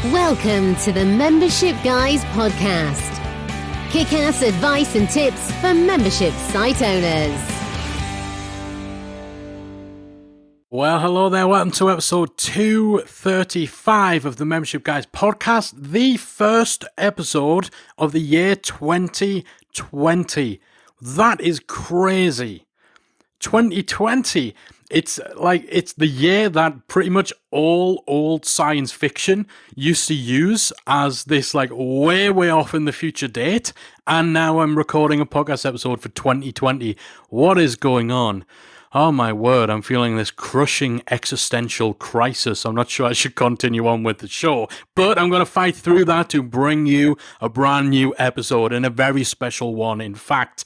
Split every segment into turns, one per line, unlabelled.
Welcome to the Membership Guys podcast. Kick-ass advice and tips for membership site owners.
Well, hello there. Welcome to episode 235 of the Membership Guys podcast, the first episode of the year 2020. That is crazy. 2020. It's the year that pretty much all old science fiction used to use as this way off in the future date. And now I'm recording a podcast episode for 2020. What is going on? Oh my word, I'm feeling this crushing existential crisis. I'm not sure I should continue on with the show, but I'm going to fight through that to bring you a brand new episode, and a very special one, in fact.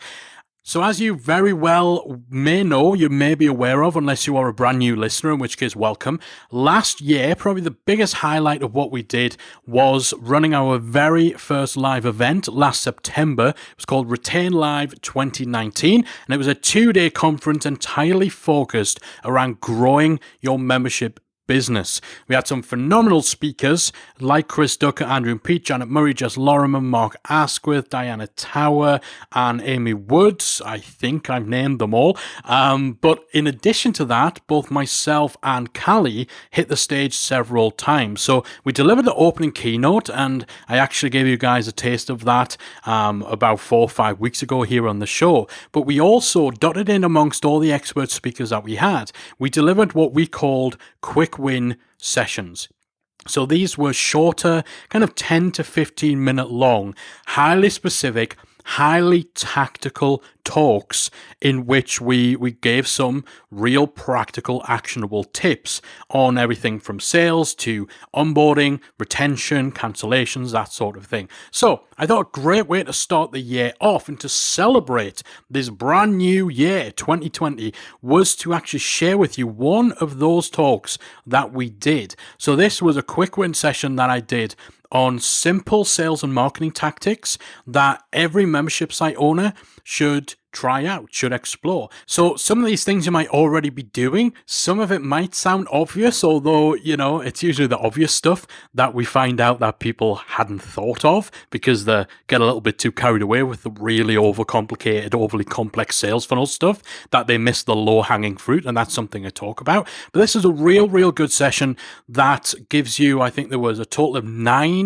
So as you very well may know, you may be aware of, unless you are a brand new listener, in which case welcome. Last year, probably the biggest highlight of what we did was running our very first live event last September. It was called Retain Live 2019, and it was a 2-day conference entirely focused around growing your membership business. We had some phenomenal speakers like Chris Ducker, Andrew and Pete, Janet Murray, Jess Lorimer, Mark Asquith, Diana Tower, and Amy Woods. I think I've named them all. But in addition to that, both myself and Callie hit the stage several times. So we delivered the opening keynote, and I actually gave you guys a taste of that about 4 or 5 weeks ago here on the show. But we also dotted in amongst all the expert speakers that we had. We delivered what we called quick win sessions. So these were shorter, kind of 10 to 15 minute long, highly specific, highly tactical talks in which we gave some real practical actionable tips on everything from sales to onboarding, retention, cancellations, that sort of thing. So I thought a great way to start the year off and to celebrate this brand new year 2020 was to actually share with you one of those talks that we did. So this was a quick win session that I did on simple sales and marketing tactics that every membership site owner should try out, should explore. So some of these things you might already be doing. Some of it might sound obvious, although, it's usually the obvious stuff that we find out that people hadn't thought of because they get a little bit too carried away with the really overcomplicated, overly complex sales funnel stuff that they miss the low-hanging fruit, and that's something I talk about. But this is a real good session that gives you, I think there was a total of 9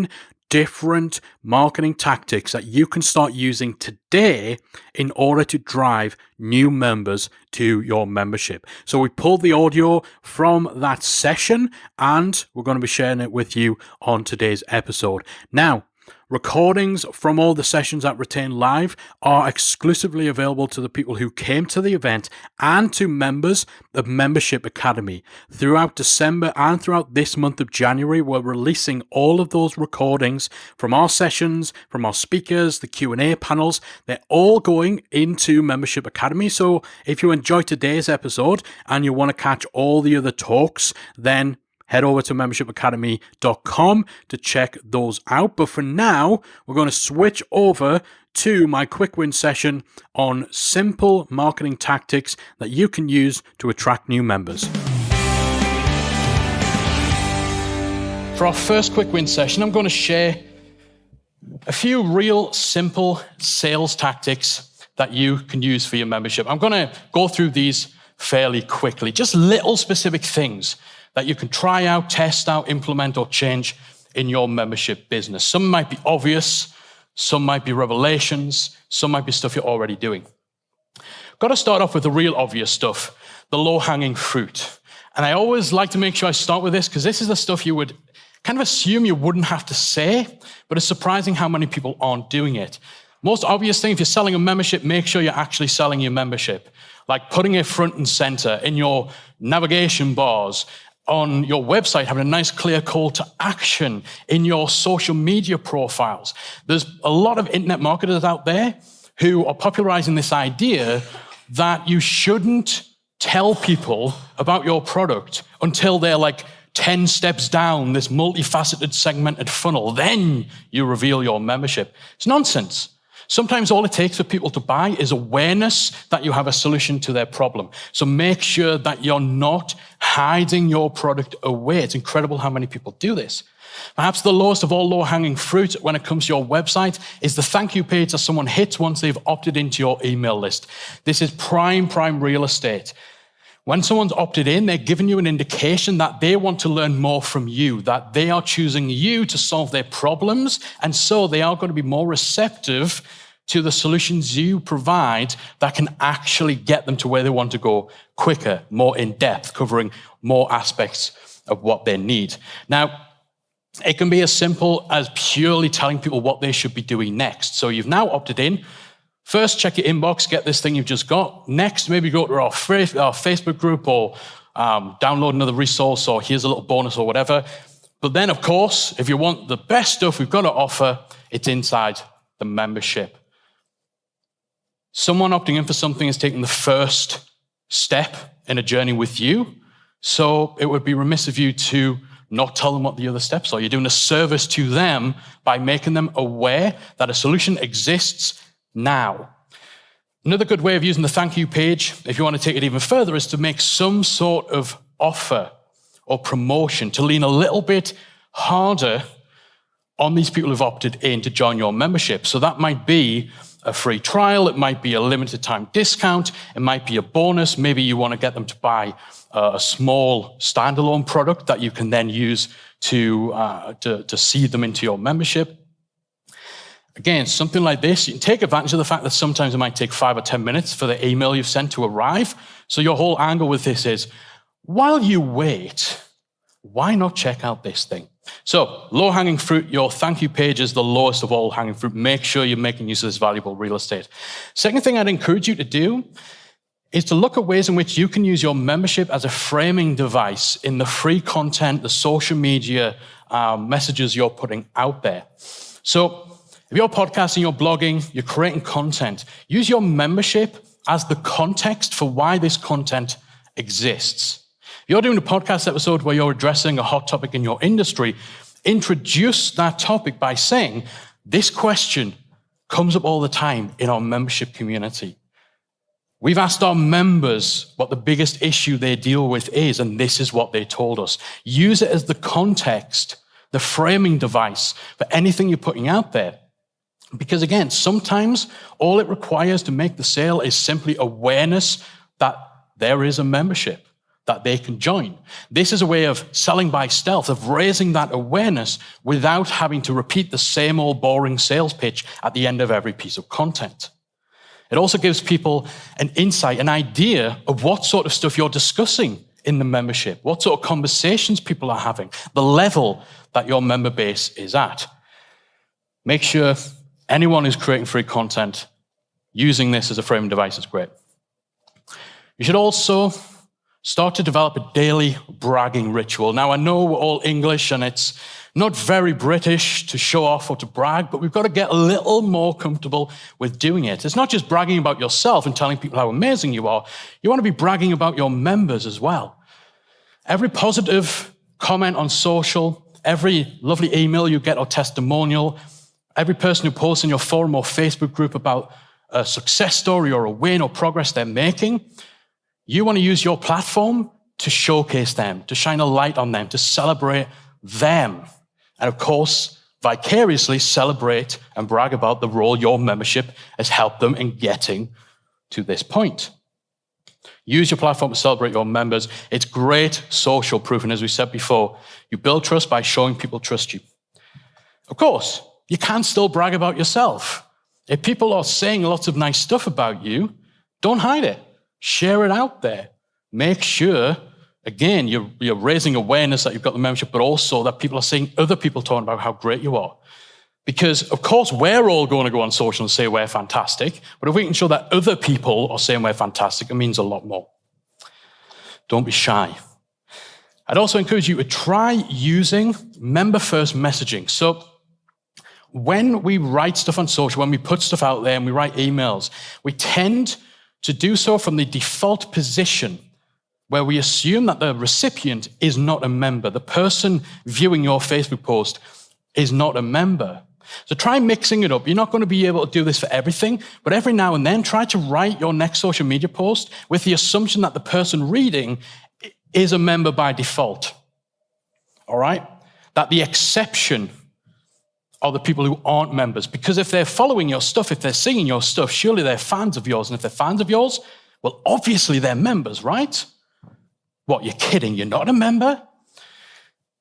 different marketing tactics that you can start using today in order to drive new members to your membership. So we pulled the audio from that session, and we're going to be sharing it with you on today's episode. Now, recordings from all the sessions at Retain Live are exclusively available to the people who came to the event and to members of Membership Academy. Throughout December and throughout this month of January, we're releasing all of those recordings from our sessions, from our speakers, the Q&A panels. They're all going into Membership Academy. So if you enjoyed today's episode and you want to catch all the other talks, then head over to membershipacademy.com to check those out. But for now, we're going to switch over to my quick win session on simple marketing tactics that you can use to attract new members. For our first quick win session, I'm going to share a few real simple sales tactics that you can use for your membership. I'm going to go through these fairly quickly, just little specific things that you can try out, test out, implement, or change in your membership business. Some might be obvious, some might be revelations, some might be stuff you're already doing. Got to start off with the real obvious stuff, the low-hanging fruit. And I always like to make sure I start with this because this is the stuff you would kind of assume you wouldn't have to say, but it's surprising how many people aren't doing it. Most obvious thing, if you're selling a membership, make sure you're actually selling your membership. Like putting it front and center in your navigation bars, on your website, having a nice clear call to action in your social media profiles. There's a lot of internet marketers out there who are popularizing this idea that you shouldn't tell people about your product until they're 10 steps down this multifaceted segmented funnel. Then you reveal your membership. It's nonsense. Sometimes all it takes for people to buy is awareness that you have a solution to their problem. So make sure that you're not hiding your product away. It's incredible how many people do this. Perhaps the lowest of all low-hanging fruit when it comes to your website is the thank you page that someone hits once they've opted into your email list. This is prime real estate. When someone's opted in, they're giving you an indication that they want to learn more from you, that they are choosing you to solve their problems, and so they are going to be more receptive to the solutions you provide that can actually get them to where they want to go quicker, more in depth, covering more aspects of what they need. Now, it can be as simple as purely telling people what they should be doing next. So you've now opted in. First, check your inbox, get this thing you've just got. Next, maybe go to our Facebook group or download another resource, or here's a little bonus or whatever. But then, of course, if you want the best stuff we've got to offer, it's inside the membership. Someone opting in for something is taking the first step in a journey with you. So it would be remiss of you to not tell them what the other steps are. You're doing a service to them by making them aware that a solution exists now. Another good way of using the thank you page, if you want to take it even further, is to make some sort of offer or promotion to lean a little bit harder on these people who've opted in to join your membership. So that might be a free trial, it might be a limited time discount, it might be a bonus. Maybe you want to get them to buy a small standalone product that you can then use to seed them into your membership. Again, something like this, you can take advantage of the fact that sometimes it might take 5 or 10 minutes for the email you've sent to arrive. So your whole angle with this is, while you wait, why not check out this thing? So low-hanging fruit, your thank you page is the lowest of all hanging fruit. Make sure you're making use of this valuable real estate. Second thing I'd encourage you to do is to look at ways in which you can use your membership as a framing device in the free content, the social media messages you're putting out there. So if you're podcasting, you're blogging, you're creating content, use your membership as the context for why this content exists. If you're doing a podcast episode where you're addressing a hot topic in your industry, introduce that topic by saying, this question comes up all the time in our membership community. We've asked our members what the biggest issue they deal with is, and this is what they told us. Use it as the context, the framing device for anything you're putting out there. Because again, sometimes all it requires to make the sale is simply awareness that there is a membership that they can join. This is a way of selling by stealth, of raising that awareness without having to repeat the same old boring sales pitch at the end of every piece of content. It also gives people an insight, an idea of what sort of stuff you're discussing in the membership, what sort of conversations people are having, the level that your member base is at. Make sure anyone who's creating free content using this as a framing device is great. You should also start to develop a daily bragging ritual. Now, I know we're all English and it's not very British to show off or to brag, but we've got to get a little more comfortable with doing it. It's not just bragging about yourself and telling people how amazing you are. You want to be bragging about your members as well. Every positive comment on social, every lovely email you get or testimonial, every person who posts in your forum or Facebook group about a success story or a win or progress they're making, you want to use your platform to showcase them, to shine a light on them, to celebrate them. And of course, vicariously celebrate and brag about the role your membership has helped them in getting to this point. Use your platform to celebrate your members. It's great social proof. And as we said before, you build trust by showing people trust you. Of course, you can still brag about yourself. If people are saying lots of nice stuff about you, don't hide it. Share it out there. Make sure, again, you're raising awareness that you've got the membership, but also that people are seeing other people talking about how great you are. Because, of course, we're all going to go on social and say we're fantastic, but if we can show that other people are saying we're fantastic, it means a lot more. Don't be shy. I'd also encourage you to try using member-first messaging. So when we write stuff on social, when we put stuff out there and we write emails, we tend to do so from the default position where we assume that the recipient is not a member. The person viewing your Facebook post is not a member. So try mixing it up. You're not going to be able to do this for everything, but every now and then try to write your next social media post with the assumption that the person reading is a member by default. All right? That the exception are the people who aren't members. Because if they're following your stuff, if they're seeing your stuff, surely they're fans of yours. And if they're fans of yours, well, obviously they're members, right? What, you're kidding? You're not a member?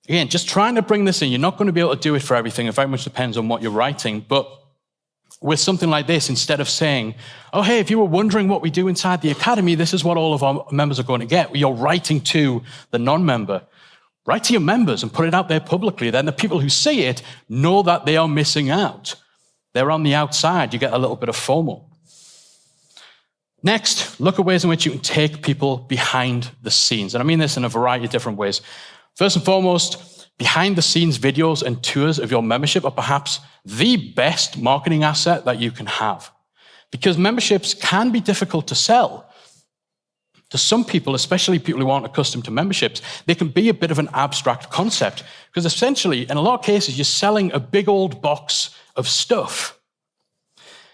Again, just trying to bring this in. You're not going to be able to do it for everything. It very much depends on what you're writing. But with something like this, instead of saying, oh, hey, if you were wondering what we do inside the academy, this is what all of our members are going to get. You're writing to the non-member. Write to your members and put it out there publicly. Then the people who see it know that they are missing out. They're on the outside. You get a little bit of FOMO. Next, look at ways in which you can take people behind the scenes. And I mean this in a variety of different ways. First and foremost, behind the scenes videos and tours of your membership are perhaps the best marketing asset that you can have. Because memberships can be difficult to sell. To some people, especially people who aren't accustomed to memberships, they can be a bit of an abstract concept. Because essentially, in a lot of cases, you're selling a big old box of stuff.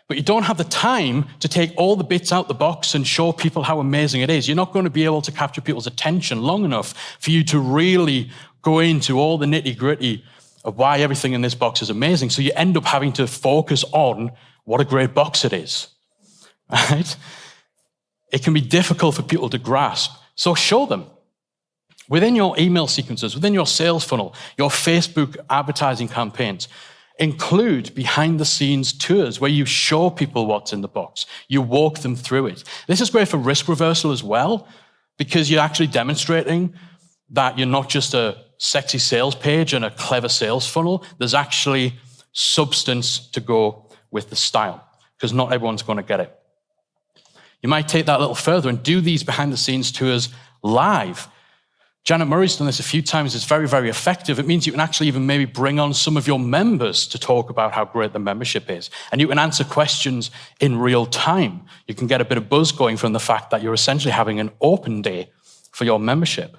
But you don't have the time to take all the bits out the box and show people how amazing it is. You're not going to be able to capture people's attention long enough for you to really go into all the nitty-gritty of why everything in this box is amazing. So you end up having to focus on what a great box it is. Right? It can be difficult for people to grasp. So show them. Within your email sequences, within your sales funnel, your Facebook advertising campaigns, include behind-the-scenes tours where you show people what's in the box. You walk them through it. This is great for risk reversal as well, because you're actually demonstrating that you're not just a sexy sales page and a clever sales funnel. There's actually substance to go with the style, because not everyone's going to get it. You might take that a little further and do these behind-the-scenes tours live. Janet Murray's done this a few times. It's very, very effective. It means you can actually even maybe bring on some of your members to talk about how great the membership is. And you can answer questions in real time. You can get a bit of buzz going from the fact that you're essentially having an open day for your membership.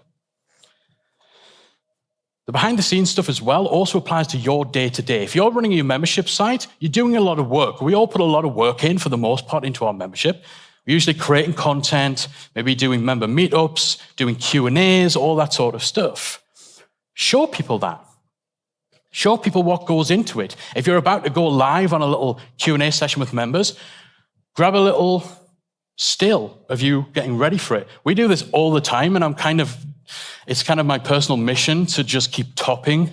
The behind-the-scenes stuff as well also applies to your day-to-day. If you're running your membership site, you're doing a lot of work. We all put a lot of work in, for the most part, into our membership. We're usually creating content, maybe doing member meetups, doing Q&As, all that sort of stuff. Show people that. Show people what goes into it. If you're about to go live on a little Q&A session with members, grab a little still of you getting ready for it. We do this all the time, and it's kind of my personal mission to just keep topping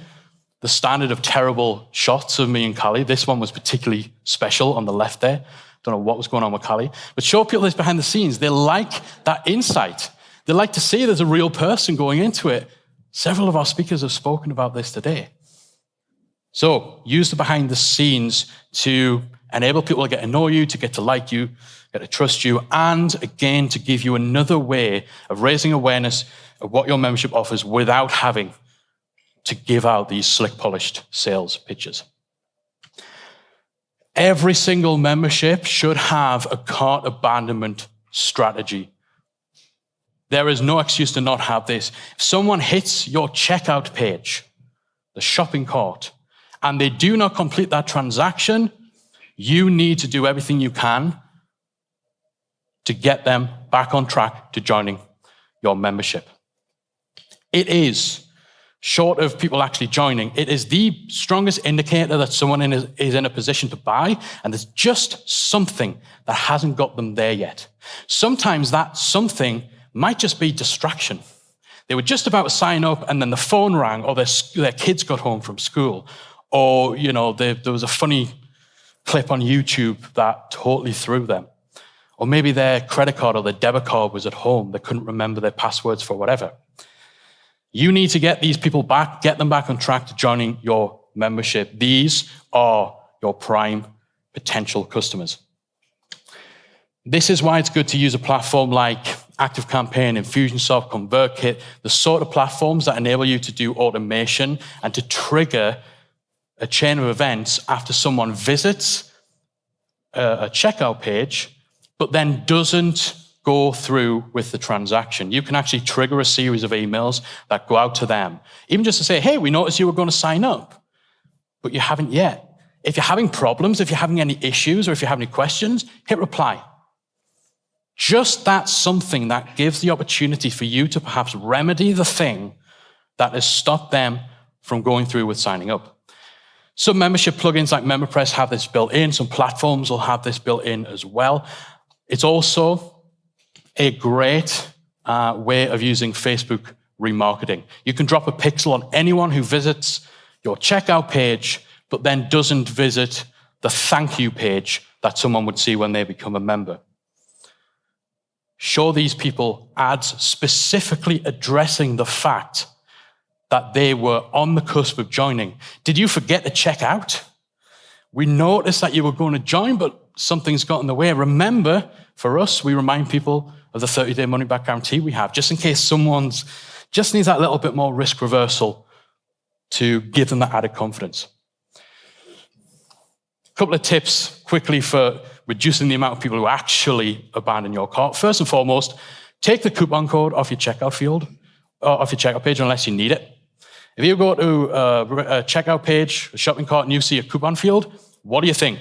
the standard of terrible shots of me and Callie. This one was particularly special on the left there. Don't know what was going on with Callie. But show people this behind the scenes. They like that insight. They like to see there's a real person going into it. Several of our speakers have spoken about this today. So use the behind the scenes to enable people to get to know you, to get to like you, get to trust you, and again, to give you another way of raising awareness of what your membership offers without having to give out these slick, polished sales pitches. Every single membership should have a cart abandonment strategy. There is no excuse to not have this. If someone hits your checkout page, the shopping cart, and they do not complete that transaction, you need to do everything you can to get them back on track to joining your membership. It is, short of people actually joining, it is the strongest indicator that someone is in a position to buy, and there's just something that hasn't got them there yet. Sometimes that something might just be distraction. They were just about to sign up, and then the phone rang, or their kids got home from school, or there was a funny clip on YouTube that totally threw them. Or maybe their credit card or their debit card was at home. They couldn't remember their passwords for whatever. You need to get these people back, get them back on track to joining your membership. These are your prime potential customers. This is why it's good to use a platform like ActiveCampaign, Infusionsoft, ConvertKit, the sort of platforms that enable you to do automation and to trigger a chain of events after someone visits a checkout page, but then doesn't go through with the transaction. You can actually trigger a series of emails that go out to them, even just to say, hey, we noticed you were going to sign up, but you haven't yet. If you're having problems, if you're having any issues, or if you have any questions, hit reply. Just that's something that gives the opportunity for you to perhaps remedy the thing that has stopped them from going through with signing up. Some membership plugins like MemberPress have this built in. Some platforms will have this built in as well. It's also a great way of using Facebook remarketing. You can drop a pixel on anyone who visits your checkout page, but then doesn't visit the thank you page that someone would see when they become a member. Show these people ads specifically addressing the fact that they were on the cusp of joining. Did you forget to check out? We noticed that you were going to join, but something's got in the way. Remember, for us, we remind people of the 30-day money-back guarantee we have, just in case someone's just needs that little bit more risk reversal to give them that added confidence. A couple of tips quickly for reducing the amount of people who actually abandon your cart. First and foremost, take the coupon code off your checkout field, or off your checkout page unless you need it. If you go to a checkout page, a shopping cart, and you see a coupon field, what do you think?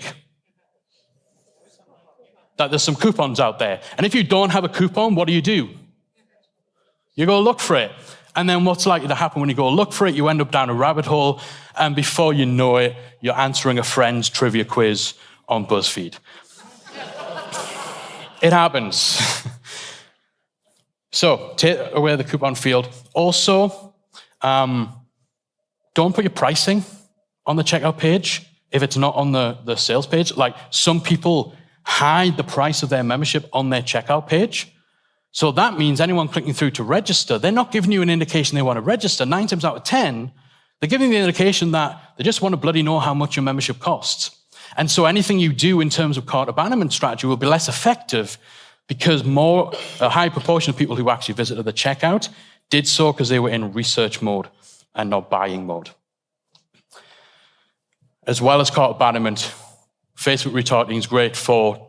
That there's some coupons out there. And if you don't have a coupon, what do? You go look for it. And then what's likely to happen when you go look for it, you end up down a rabbit hole, and before you know it, you're answering a friend's trivia quiz on BuzzFeed. It happens. So, take away the coupon field. Also, don't put your pricing on the checkout page if it's not on the sales page. Like, some people hide the price of their membership on their checkout page. So that means anyone clicking through to register, they're not giving you an indication they want to register. 9 times out of 10, they're giving the indication that they just want to bloody know how much your membership costs. And so anything you do in terms of cart abandonment strategy will be less effective because a high proportion of people who actually visited the checkout did so because they were in research mode and not buying mode. As well as cart abandonment, Facebook retargeting is great for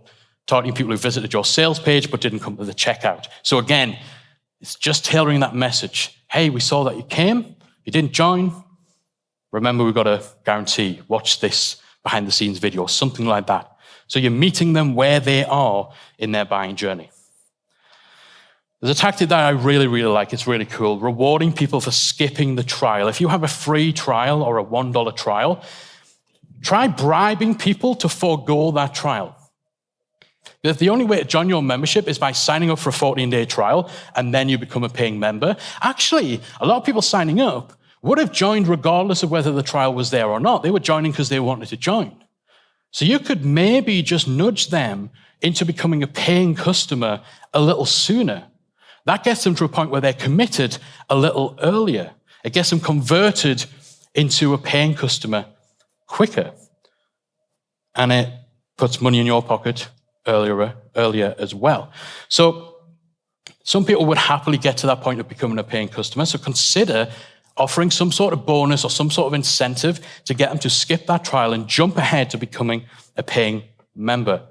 targeting people who visited your sales page but didn't come to the checkout. So again, it's just tailoring that message. Hey, we saw that you came, you didn't join. Remember, we've got a guarantee. Watch this behind the scenes video, something like that. So you're meeting them where they are in their buying journey. There's a tactic that I really, really like. It's really cool. Rewarding people for skipping the trial. If you have a free trial or a $1 trial, try bribing people to forego that trial. If the only way to join your membership is by signing up for a 14-day trial and then you become a paying member, actually, a lot of people signing up would have joined regardless of whether the trial was there or not. They were joining because they wanted to join. So you could maybe just nudge them into becoming a paying customer a little sooner. That gets them to a point where they're committed a little earlier. It gets them converted into a paying customer quicker. And it puts money in your pocket earlier as well. So some people would happily get to that point of becoming a paying customer. So consider offering some sort of bonus or some sort of incentive to get them to skip that trial and jump ahead to becoming a paying member.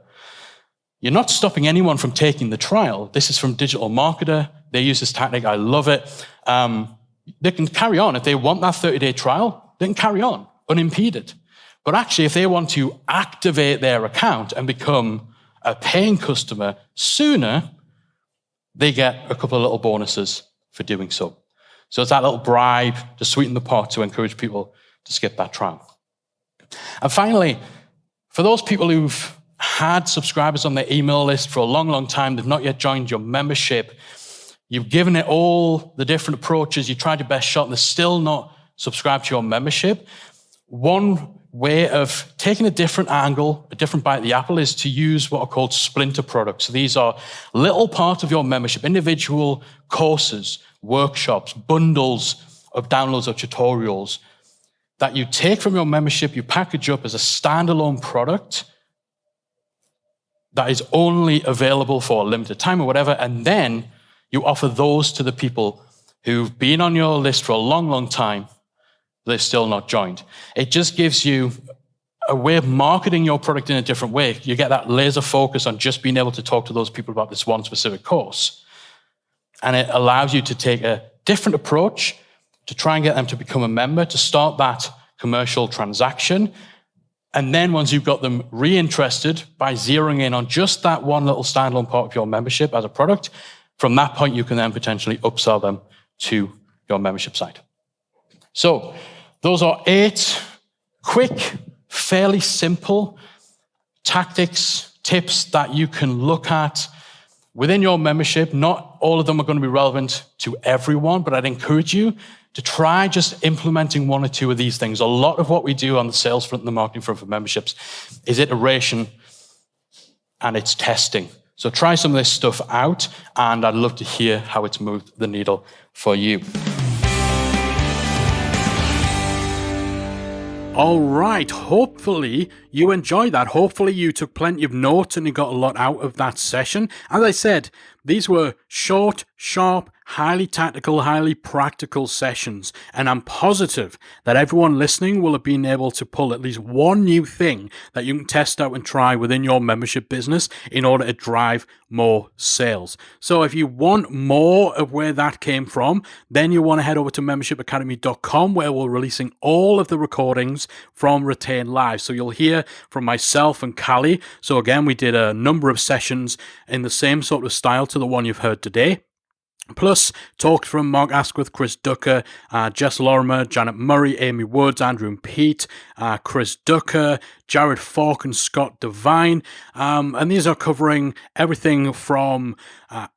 You're not stopping anyone from taking the trial. This is from Digital Marketer. They use this tactic. I love it. They can carry on. If they want that 30-day trial, they can carry on unimpeded. But actually, if they want to activate their account and become a paying customer sooner, they get a couple of little bonuses for doing so. So it's that little bribe to sweeten the pot to encourage people to skip that trial. And finally, for those people who've had subscribers on their email list for a long, long time, they've not yet joined your membership, you've given it all the different approaches, you tried your best shot, and they're still not subscribed to your membership, one way of taking a different angle, a different bite of the apple, is to use what are called splinter products. So these are little parts of your membership, individual courses, workshops, bundles of downloads or tutorials that you take from your membership, you package up as a standalone product that is only available for a limited time or whatever, and then you offer those to the people who've been on your list for a long, long time. They've still not joined. It just gives you a way of marketing your product in a different way. You get that laser focus on just being able to talk to those people about this one specific course. And it allows you to take a different approach to try and get them to become a member, to start that commercial transaction, And then once you've got them reinterested by zeroing in on just that one little standalone part of your membership as a product, from that point, you can then potentially upsell them to your membership site. So those are 8 quick, fairly simple tactics, tips that you can look at within your membership. Not all of them are going to be relevant to everyone, but I'd encourage you to try just implementing 1 or 2 of these things. A lot of what we do on the sales front and the marketing front for memberships is iteration and it's testing. So try some of this stuff out, and I'd love to hear how it's moved the needle for you. All right, hopefully you enjoyed that. Hopefully you took plenty of notes and you got a lot out of that session. As I said, these were short, sharp, highly tactical, highly practical sessions, and I'm positive that everyone listening will have been able to pull at least one new thing that you can test out and try within your membership business in order to drive more sales. So if you want more of where that came from, then you want to head over to membershipacademy.com, where we're releasing all of the recordings from Retain Live. So you'll hear from myself and Callie. So again, we did a number of sessions in the same sort of style to the one you've heard today. Plus, talks from Mark Asquith, Chris Ducker, Jess Lorimer, Janet Murray, Amy Woods, Andrew and Pete, Chris Ducker, Jared Falk and Scott Devine. And these are covering everything from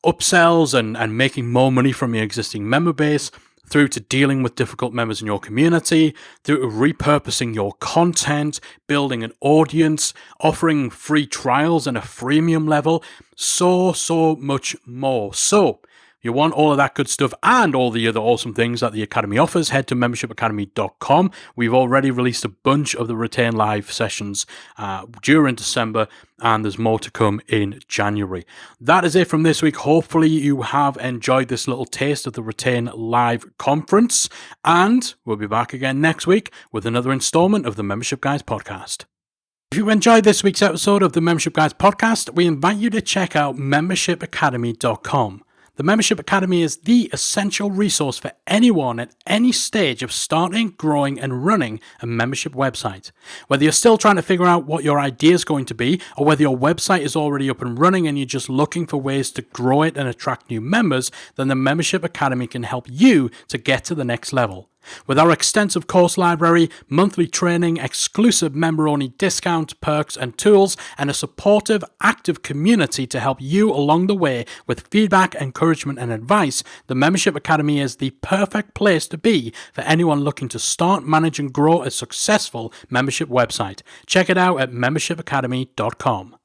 upsells and making more money from your existing member base, through to dealing with difficult members in your community, through to repurposing your content, building an audience, offering free trials and a freemium level, so much more. So, you want all of that good stuff and all the other awesome things that the Academy offers, head to membershipacademy.com. We've already released a bunch of the Retain Live sessions during December, and there's more to come in January. That is it from this week. Hopefully you have enjoyed this little taste of the Retain Live conference, and we'll be back again next week with another installment of the Membership Guys podcast. If you enjoyed this week's episode of the Membership Guys podcast, we invite you to check out membershipacademy.com. The Membership Academy is the essential resource for anyone at any stage of starting, growing, and running a membership website. Whether you're still trying to figure out what your idea is going to be, or whether your website is already up and running and you're just looking for ways to grow it and attract new members, then the Membership Academy can help you to get to the next level. With our extensive course library, monthly training, exclusive member-only discounts, perks, and tools, and a supportive, active community to help you along the way with feedback, encouragement, and advice, the Membership Academy is the perfect place to be for anyone looking to start, manage, and grow a successful membership website. Check it out at membershipacademy.com.